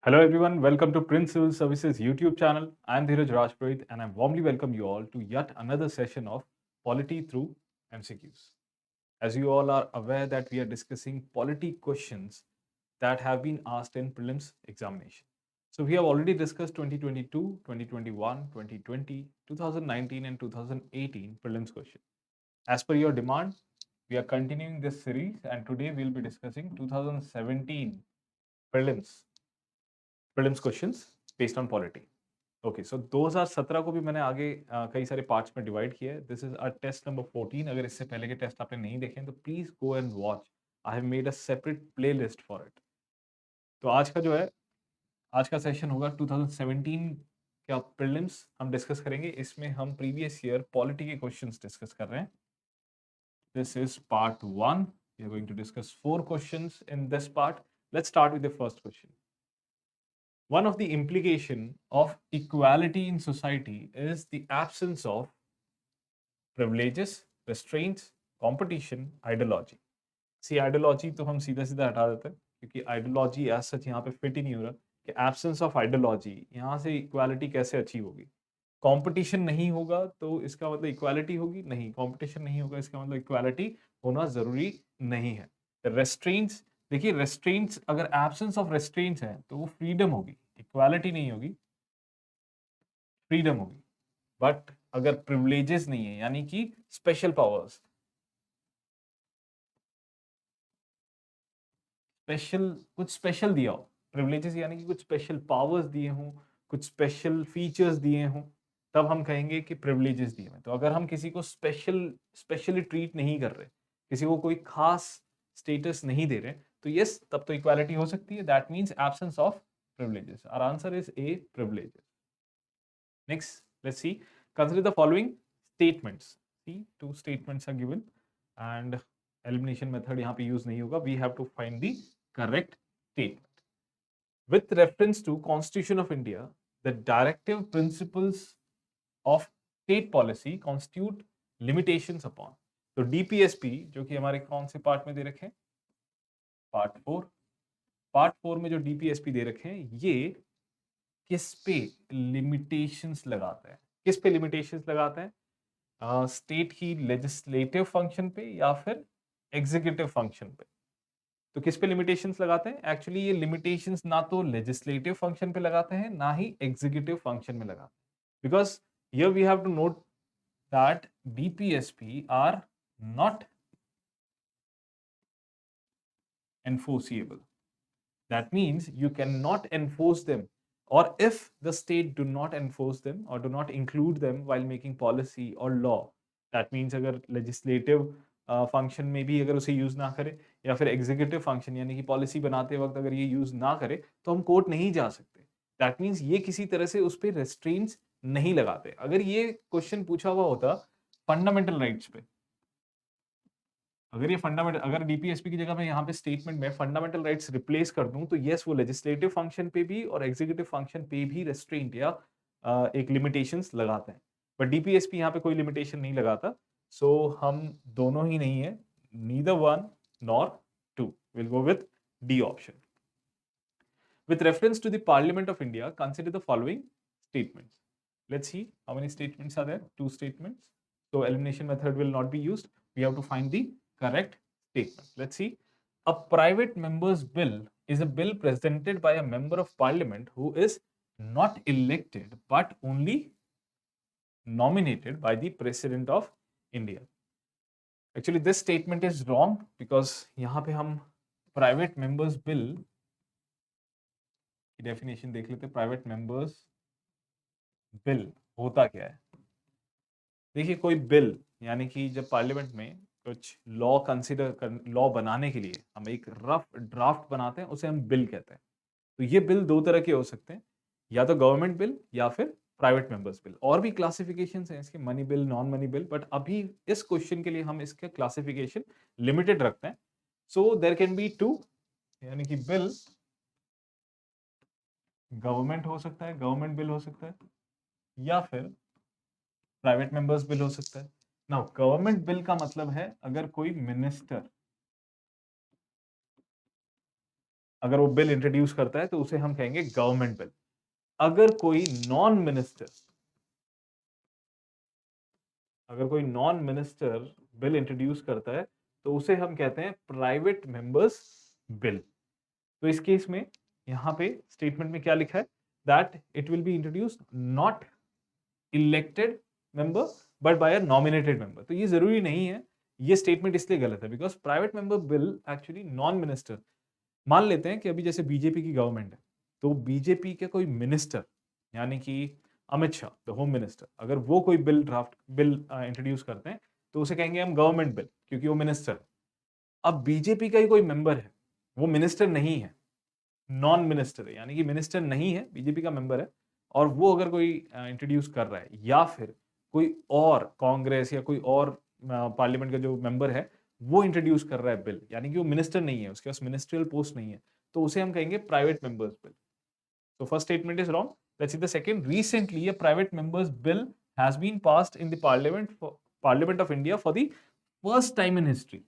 Hello everyone, welcome to Prince Civil Services YouTube channel. I am Dheeraj Rajpurohit and I warmly welcome you all to yet another session of Polity through MCQs. As you all are aware that we are discussing polity questions that have been asked in prelims examination. So we have already discussed 2022, 2021, 2020, 2019 and 2018 prelims question. As per your demand, we are continuing this series and today we will be discussing 2017 prelims questions based on polity. Okay so 2017 को भी मैंने आगे कई सारे parts में divide किया है. This is a test number 14. अगर इससे पहले के टेस्ट आपने नहीं देखे तो please go and watch. I have made a separate playlist for it. तो आज का जो है आज का सेशन होगा 2017 का प्रीलिम्स हम डिस्कस करेंगे. इसमें हम प्रीवियस ईयर पॉलिटी के क्वेश्चंस डिस्कस कर रहे हैं. This is part 1. We are going to discuss 4 questions in this part. Let's start with the first question. One of the implication of equality in society is the absence of privileges, restraints, competition, ideology. See, ideology तो हम सीधा सीधा हटा देते हैं क्योंकि ideology as such यहाँ पे fit ही नहीं हो रहा कि absence of ideology यहाँ से equality कैसे अचीव होगी. कंपटीशन नहीं होगा तो इसका मतलब इक्वालिटी होगी नहीं. कंपटीशन नहीं होगा इसका मतलब इक्वालिटी होना जरूरी नहीं है. रेस्ट्रेंट्स, देखिए रेस्ट्रेंट्स अगर एब्सेंस ऑफ रेस्ट्रेंट्स है तो वो फ्रीडम होगी, इक्वालिटी नहीं होगी, फ्रीडम होगी. बट अगर प्रिविलेजेस नहीं है यानी कि स्पेशल पावर्स, स्पेशल कुछ स्पेशल दिया हो, प्रिविलेजेस यानी कि कुछ स्पेशल पावर्स दिए हों, कुछ स्पेशल फीचर्स दिए हों, तब हम कहेंगे कि प्रिविलेजेस दिए हैं. तो अगर हम किसी को स्पेशली ट्रीट नहीं कर रहे, किसी को कोई खास स्टेटस नहीं दे रहे, तो यस तब तो इक्वालिटी हो सकती है. That means absence of privileges. Our answer is A, privileges. Next, let's see. Consider the following statements. See, 2 statements are given and elimination method यहाँ पे use नहीं होगा. We have to find the correct statement. With reference to Constitution of India, the directive principles of state policy constitute limitations upon. तो DPSP जो कि हमारे कौन से पार्ट में दे रखे हैं? पार्ट 4. पार्ट 4 में जो DPSP दे रखे हैं ये किस पे लिमिटेशंस लगाता है? किस पे लिमिटेशंस लगाता है? स्टेट की लेजिस्लेटिव फंक्शन पे या फिर एग्जीक्यूटिव फंक्शन पे. तो किस पे लिमिटेशंस लगाते हैं? एक्चुअली ये लिमिटेशंस ना तो लेजिस्लेटिव फंक्शन पे लगाते हैं ना ही एग्जीक्यूटिव फंक्शन में लगाते हैं. Because here we have to note that DPSP are not enforceable. That means you cannot enforce them, or if the state do not enforce them or do not include them while making policy or law, that means अगर legislative function में भी अगर उसे use ना करे या फिर executive function यानी कि पॉलिसी बनाते वक्त अगर ये यूज ना करे तो हम कोर्ट नहीं जा सकते. दैट मीन्स ये किसी तरह से उस पर रेस्ट्रेंट्स नहीं लगाते. अगर ये क्वेश्चन पूछा हुआ होता फंडामेंटल राइट्स पे, अगर ये फंडामेंटल अगर डीपीएसपी की जगह मैं यहाँ पे स्टेटमेंट में फंडामेंटल राइट्स रिप्लेस कर दूं तो यस वो लेजिस्लेटिव फंक्शन पे भी और एग्जीक्यूटिव फंक्शन पे भी रेस्ट्रेंट या एक लिमिटेशंस लगाते हैं. बट डीपीएसपी यहाँ पे कोई लिमिटेशन नहीं लगाता. सो हम दोनों ही नहीं है, neither one nor two. Will go with D option. With reference to the Parliament of India, consider the following statements. Let's see how many statements are there. 2 statements. So elimination method will not be used. We have to find the correct statement. Let's see. A private member's bill is a bill presented by a member of parliament who is not elected but only nominated by the president of India. Actually, this statement is wrong because यहाँ पे हम private members bill की definition देख लेते. Private members bill होता क्या है? देखिए कोई बिल यानी कि जब पार्लियामेंट में कुछ लॉ कंसीडर कर लॉ बनाने के लिए हम एक रफ ड्राफ्ट बनाते हैं उसे हम बिल कहते हैं. तो ये बिल दो तरह के हो सकते हैं, या तो गवर्नमेंट बिल या फिर प्राइवेट मेंबर्स बिल. और भी क्लासिफिकेशन हैं इसके, money bill, non money bill, but अभी इस क्वेश्चन के लिए हम इसके क्लासिफिकेशन लिमिटेड रखते हैं. So there can be two, यानी कि बिल गवर्नमेंट हो सकता है, गवर्नमेंट बिल हो सकता है, या फिर प्राइवेट मेंबर्स बिल हो सकता है. नाउ गवर्नमेंट बिल का मतलब है अगर कोई मिनिस्टर अगर वो बिल इंट्रोड्यूस करता है तो उसे हम कहेंगे गवर्नमेंट बिल। अगर कोई नॉन मिनिस्टर अगर कोई नॉन मिनिस्टर बिल इंट्रोड्यूस करता है तो उसे हम कहते हैं प्राइवेट मेंबर्स बिल। तो इस केस में यहां पे स्टेटमेंट में क्या लिखा है, that it will be introduced not elected member but by a nominated member. तो ये जरूरी नहीं है, ये स्टेटमेंट इसलिए गलत है because private member bill actually non minister, मान लेते हैं कि अभी जैसे बीजेपी की गवर्नमेंट है, तो बीजेपी के कोई मिनिस्टर यानी कि Amit Shah the home minister, अगर वो कोई बिल इंट्रोड्यूस करते हैं तो उसे कहेंगे हम गवर्नमेंट बिल, क्योंकि वो मिनिस्टर है। अब बीजेपी का ही कोई मेंबर है, वो मिनिस्टर नहीं है, नॉन मिनिस्टर है, यानी कि मिनिस्टर नहीं है, बीजेपी का मेंबर है, और वो अगर कोई इंट्रोड्यूस कर रहा है या फिर कोई और कांग्रेस या कोई और पार्लियामेंट का जो मेंबर है वो इंट्रोड्यूस कर रहा है बिल, यानी कि वो मिनिस्टर नहीं है, उसके पास मिनिस्ट्रियल पोस्ट नहीं है, तो उसे हम कहेंगे private members bill. So first statement is wrong. Let's see the second. Recently, a private member's bill has been passed in the Parliament of India for the first time in history.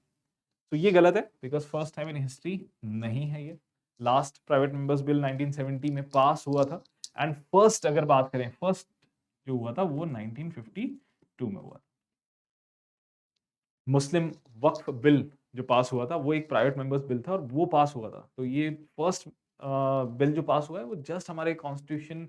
तो ये गलत है because first time in history नहीं है ये। Last private members bill 1970 में पास हुआ था, एंड फर्स्ट अगर बात करें, फर्स्ट जो हुआ था वो 1952 में हुआ। मुस्लिम वक्फ बिल जो पास हुआ था वो एक प्राइवेट मेंबर्स बिल था और वो पास हुआ था। तो ये फर्स्ट बिल जो पास हुआ है वो जस्ट हमारे कॉन्स्टिट्यूशन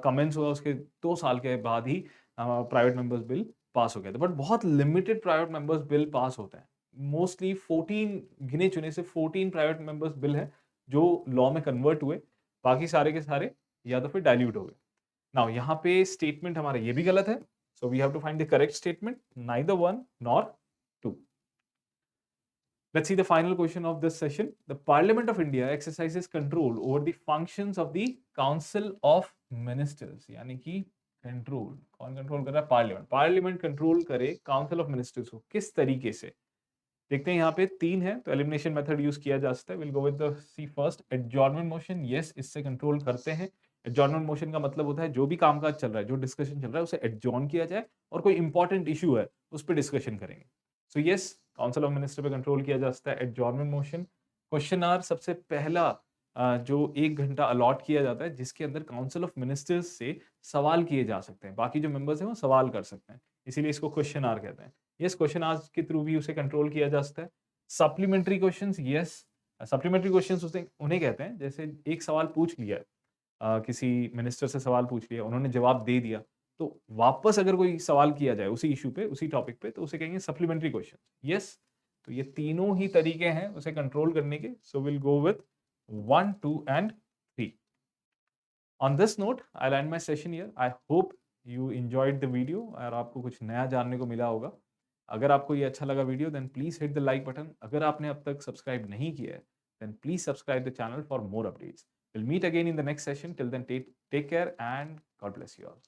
कमेंट्स हुआ उसके 2 साल के बाद ही प्राइवेट मेंबर्स बिल पास हो गया था। बट बहुत limited private members bill pass होते हैं, मोस्टली 14 गिने चुने से 14 प्राइवेट मेंबर्स बिल है जो लॉ में कन्वर्ट हुए, बाकी सारे के सारे या तो फिर डाइल्यूट हो गए। नाउ यहाँ पे स्टेटमेंट हमारा ये भी गलत है, so we have to find the correct statement, neither one nor two. Let's see the final question of this session. The Parliament of India exercises control over the functions of the Council of Ministers. यानी कि control कौन control कर रहा है? Parliament. Parliament control करे council of ministers को किस तरीके से? देखते हैं यहाँ पे 3 है तो एलिमिनेशन मेथड यूज किया जा सकता है। Will go with the C first, adjournment motion. Yes, इससे कंट्रोल करते हैं। एडजॉर्नमेंट मोशन का मतलब होता है जो भी कामकाज चल रहा है, जो डिस्कशन चल रहा है उसे एडजॉर्न किया जाए और कोई इंपॉर्टेंट इशू है उस पर डिस्कशन करेंगे। So yes, council of minister पे कंट्रोल किया जा सकता है एडजॉर्नमेंट मोशन। क्वेश्चन आर सबसे पहला जो 1 घंटा अलॉट किया जाता है जिसके अंदर काउंसिल ऑफ मिनिस्टर्स से सवाल किए जा सकते हैं, बाकी जो मेंबर्स हैं वो सवाल कर सकते हैं, इसीलिए इसको क्वेश्चन आर कहते हैं। यस, क्वेश्चन आवर्स के थ्रू भी उसे कंट्रोल किया जा सकता है। Supplementary questions, yes, supplementary questions उसे उन्हें कहते हैं जैसे एक सवाल पूछ लिया, किसी मिनिस्टर से सवाल पूछ लिया, उन्होंने जवाब दे दिया, तो वापस अगर कोई सवाल किया जाए उसी इशू पे, उसी टॉपिक पे, तो उसे कहेंगे सप्लीमेंट्री क्वेश्चन। यस, तो ये तीनों ही तरीके हैं उसे कंट्रोल करने के। So will go with 1, 2 and 3। On this note, I'll end my session here. I hope you enjoyed the video और आपको कुछ नया जानने को मिला होगा। अगर आपको ये अच्छा लगा video then please hit the like button. अगर आपने अब तक सब्सक्राइब नहीं किया है then please subscribe the channel for more updates. We'll meet again in the next session. Till then, take care and God bless you all.